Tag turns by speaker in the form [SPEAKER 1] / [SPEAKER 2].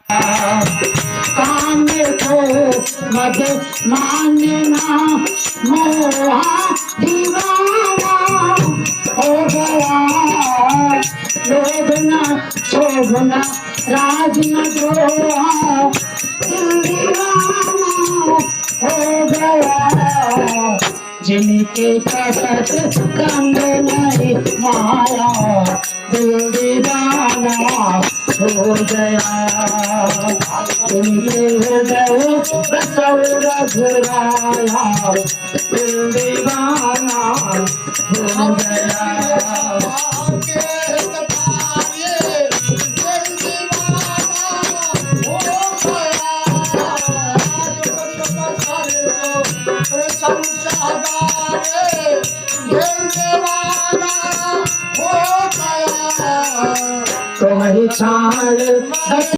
[SPEAKER 1] काम को मद मानना मोहा दीवाना हो गया। लोभ न क्षोभ न राज न द्रोह दिल दीवाना हो गया। जिनके कसत कंद नहीं माया दिल दीवाना हो गया। जिनके हृदय बसव रघुराया दिल दीवाना हो गया। तो वही छाड़